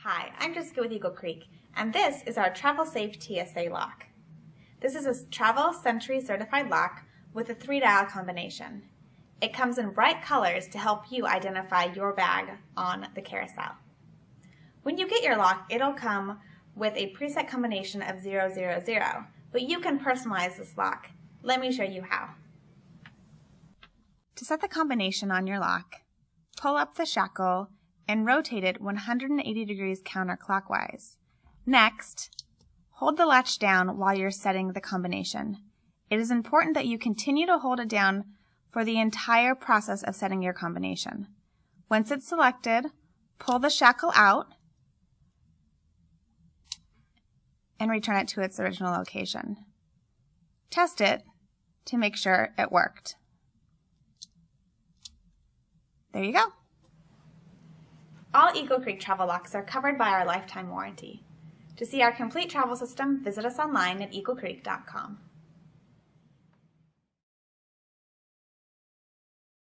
Hi, I'm Jessica with Eagle Creek, and this is our Travel Safe TSA lock. This is a Travel Century certified lock with a 3-dial combination. It comes in bright colors to help you identify your bag on the carousel. When you get your lock, it'll come with a preset combination of 000, but you can personalize this lock. Let me show you how. To set the combination on your lock, pull up the shackle and rotate it 180 degrees counterclockwise. Next, hold the latch down while you're setting the combination. It is important that you continue to hold it down for the entire process of setting your combination. Once it's selected, pull the shackle out and return it to its original location. Test it to make sure it worked. There you go. All Eagle Creek travel locks are covered by our lifetime warranty. To see our complete travel system, visit us online at eaglecreek.com.